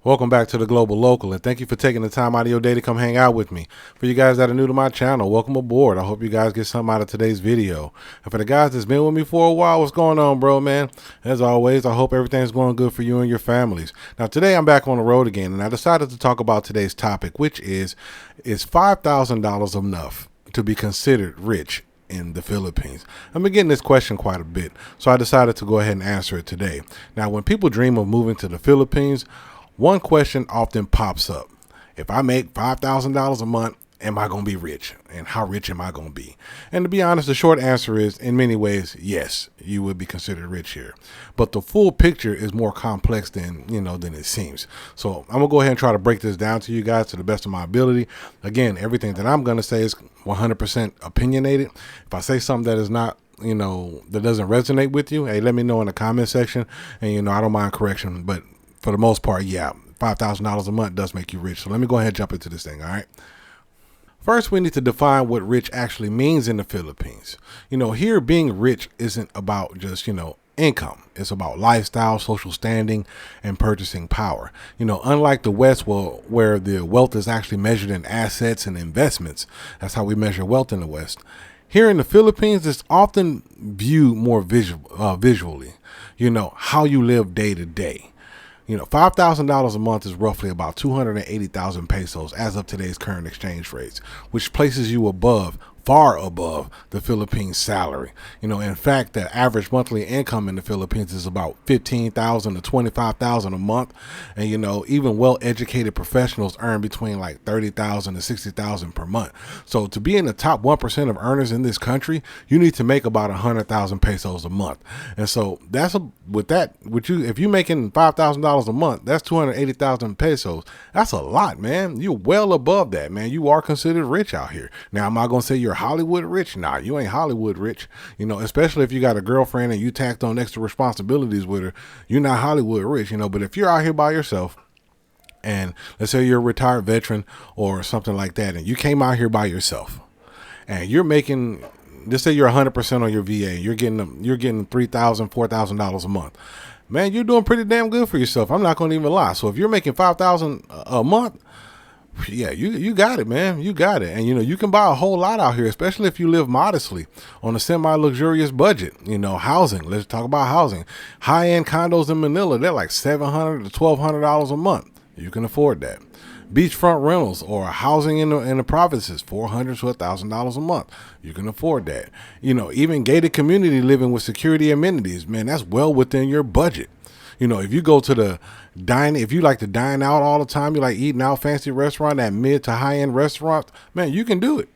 Welcome back to the Global Local, and thank you for taking the time out of your day to come hang out with me. For you guys that are new to my channel, welcome aboard. I hope you guys get something out of today's video. And for the guys that's been with me for a while, what's going on, bro, man? As always, I hope everything's going good for you and your families. Now, today I'm back on the road again, and I decided to talk about today's topic, which is $5,000 enough to be considered rich in the Philippines? I've been getting this question quite a bit, so I decided to go ahead and answer it today. Now, when people dream of moving to the Philippines, one question often pops up. If I make $5,000 a month, am I going to be rich? And how rich am I going to be? And to be honest, the short answer is, in many ways, yes, you would be considered rich here. But the full picture is more complex than it seems. So I'm going to go ahead and try to break this down to you guys to the best of my ability. Again, everything that I'm going to say is 100% opinionated. If I say something that is not, that doesn't resonate with you, hey, let me know in the comment section. And, I don't mind correction, but for the most part, yeah, $5,000 a month does make you rich. So let me go ahead and jump into this thing, all right? First, we need to define what rich actually means in the Philippines. Here being rich isn't about just, income. It's about lifestyle, social standing, and purchasing power. Unlike the West, where the wealth is actually measured in assets and investments, that's how we measure wealth in the West. Here in the Philippines, it's often viewed more visually, how you live day to day. $5,000 a month is roughly about 280,000 pesos as of today's current exchange rates, which places you far above the Philippines salary. In fact, the average monthly income in the Philippines is about 15,000 to 25,000 a month. And, even well-educated professionals earn between like 30,000 to 60,000 per month. So to be in the top 1% of earners in this country, you need to make about 100,000 pesos a month. And so if you're making $5,000 a month, that's 280,000 pesos. That's a lot, man. You're well above that, man. You are considered rich out here. Now, am I going to say you're Hollywood rich? Nah, you ain't Hollywood rich. Especially if you got a girlfriend and you tacked on extra responsibilities with her, you're not Hollywood rich, but if you're out here by yourself, and let's say you're a retired veteran or something like that, and you came out here by yourself and you're making, let's say you're 100% on your VA, you're getting $3,000, $4,000 a month. Man, you're doing pretty damn good for yourself. I'm not going to even lie. So if you're making $5,000 a month, yeah, you got it, man. You got it. And, you can buy a whole lot out here, especially if you live modestly on a semi-luxurious budget. Housing. Let's talk about housing. High-end condos in Manila, they're like $700 to $1,200 a month. You can afford that. Beachfront rentals or housing in the provinces, $400 to $1,000 a month. You can afford that. Even gated community living with security amenities, man, that's well within your budget. If you go to if you like to dine out all the time, you like eating out fancy restaurant at mid to high end restaurants, man, you can do it.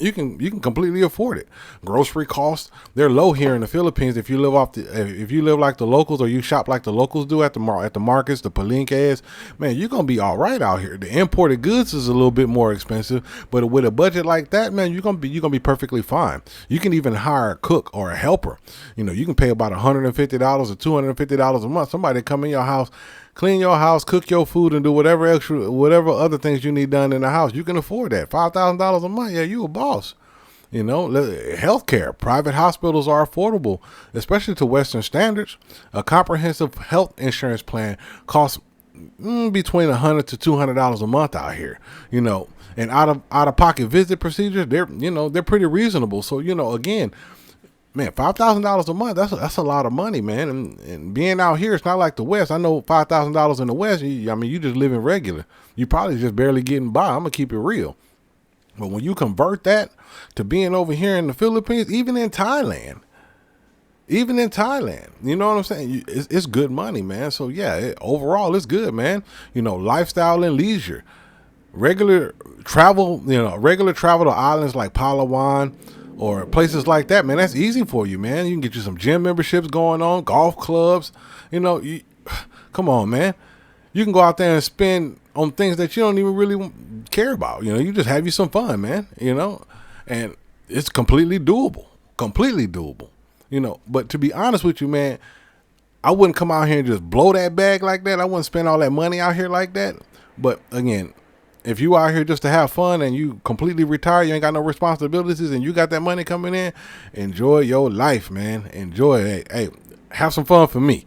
You can completely afford it. Grocery costs, they're low here in the Philippines. If you live like the locals, or you shop like the locals do at the markets, the palinques, man, you're gonna be all right out here. The imported goods is a little bit more expensive, but with a budget like that, man, you're gonna be perfectly fine. You can even hire a cook or a helper. You can pay about $150 or $250 a month. Somebody come in your house, clean your house, cook your food, and do whatever other things you need done in the house. You can afford that. $5,000 a month. Yeah, you a boss. Healthcare. Private hospitals are affordable, especially to Western standards. A comprehensive health insurance plan costs between $100 to $200 a month out here. And out of pocket visit procedures, they're pretty reasonable. So again, man, $5,000 a month, that's a lot of money, man. And being out here, it's not like the West. I know $5,000 in the West, you just living regular. You probably just barely getting by. I'm going to keep it real. But when you convert that to being over here in the Philippines, even in Thailand, you know what I'm saying? It's good money, man. So yeah, overall, it's good, man. Lifestyle and leisure. Regular travel to islands like Palawan, or places like that, man, that's easy for you, man. You can get you some gym memberships going on, golf clubs. Come on, man. You can go out there and spend on things that you don't even really care about. You just have you some fun, man, and it's completely doable. But to be honest with you, man, I wouldn't come out here and just blow that bag like that. I wouldn't spend all that money out here like that. But again, if you out here just to have fun and you completely retire, you ain't got no responsibilities, and you got that money coming in, enjoy your life, man. Enjoy it. Hey, have some fun for me.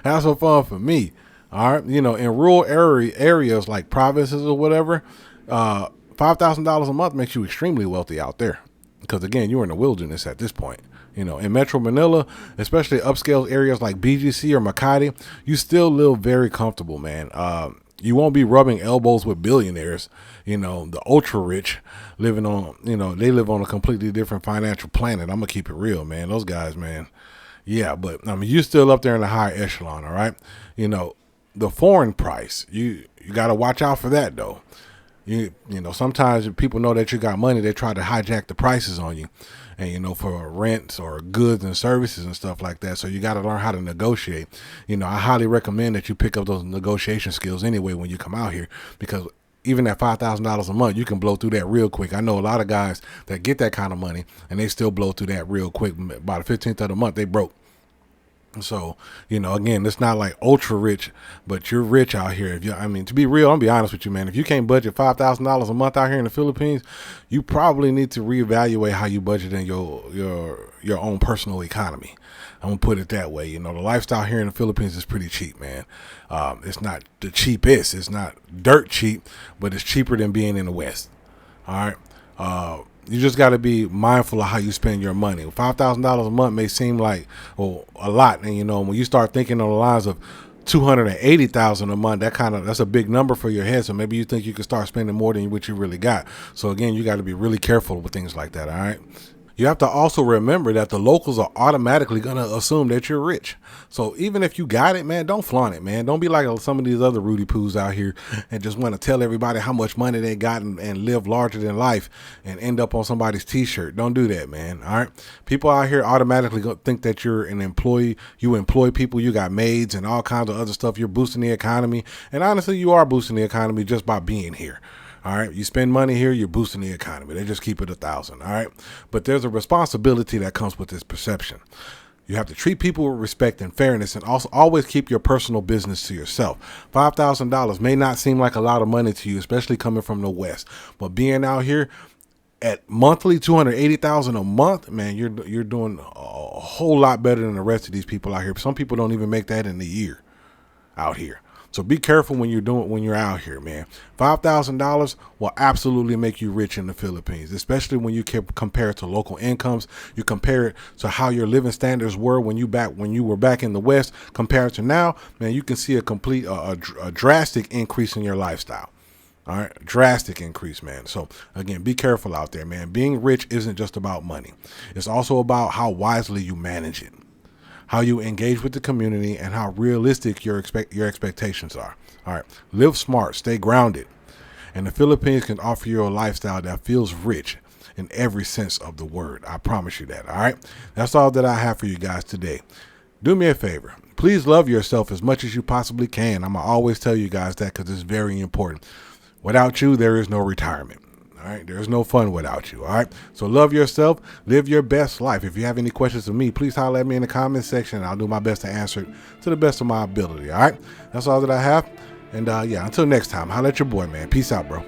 Have some fun for me. All right, in rural areas like provinces or whatever, $5,000 a month makes you extremely wealthy out there, because again, you're in the wilderness at this point. In Metro Manila, especially upscale areas like BGC or Makati, you still live very comfortable, man. You won't be rubbing elbows with billionaires, the ultra rich living on, they live on a completely different financial planet. I'm gonna keep it real, man. Those guys, man. Yeah, but I mean, you're still up there in the high echelon, all right? The foreign price, you got to watch out for that, though. Sometimes if people know that you got money, they try to hijack the prices on you, and for rents or goods and services and stuff like that. So you got to learn how to negotiate. I highly recommend that you pick up those negotiation skills anyway when you come out here, because even at $5,000 a month, you can blow through that real quick. I know a lot of guys that get that kind of money and they still blow through that real quick. By the 15th of the month, they broke. So, again, it's not like ultra rich, but you're rich out here. To be real, I'm gonna be honest with you, man. If you can't budget $5,000 a month out here in the Philippines, you probably need to reevaluate how you budget in your own personal economy. I'm gonna put it that way. The lifestyle here in the Philippines is pretty cheap, man. It's not the cheapest. It's not dirt cheap, but it's cheaper than being in the West. All right. You just got to be mindful of how you spend your money. $5,000 a month may seem like a lot, and when you start thinking on the lines of $280,000 a month, that's a big number for your head. So maybe you think you can start spending more than what you really got. So again, you got to be really careful with things like that. All right. You have to also remember that the locals are automatically going to assume that you're rich. So even if you got it, man, don't flaunt it, man. Don't be like some of these other Rudy Poos out here and just want to tell everybody how much money they got and live larger than life and end up on somebody's t-shirt. Don't do that, man. All right. People out here automatically think that you're an employee. You employ people. You got maids and all kinds of other stuff. You're boosting the economy. And honestly, you are boosting the economy just by being here. All right. You spend money here, you're boosting the economy. They just keep it 1,000. All right. But there's a responsibility that comes with this perception. You have to treat people with respect and fairness, and also always keep your personal business to yourself. $5,000 may not seem like a lot of money to you, especially coming from the West. But being out here at monthly $280,000 a month, man, you're doing a whole lot better than the rest of these people out here. Some people don't even make that in a year out here. So be careful when you're out here, man. $5,000 will absolutely make you rich in the Philippines, especially when you compare it to local incomes. You compare it to how your living standards were when you were back in the West compared to now, man. You can see a drastic increase in your lifestyle. All right, drastic increase, man. So again, be careful out there, man. Being rich isn't just about money. It's also about how wisely you manage it, how you engage with the community, and how realistic your expectations are. All right. Live smart, stay grounded. And the Philippines can offer you a lifestyle that feels rich in every sense of the word. I promise you that. All right. That's all that I have for you guys today. Do me a favor. Please love yourself as much as you possibly can. I'm going to always tell you guys that because it's very important. Without you, there is no retirement. All right. There's no fun without you. All right. So love yourself. Live your best life. If you have any questions of me, please holler at me in the comment section. I'll do my best to answer it to the best of my ability. All right. That's all that I have. And until next time, holler at your boy, man. Peace out, bro.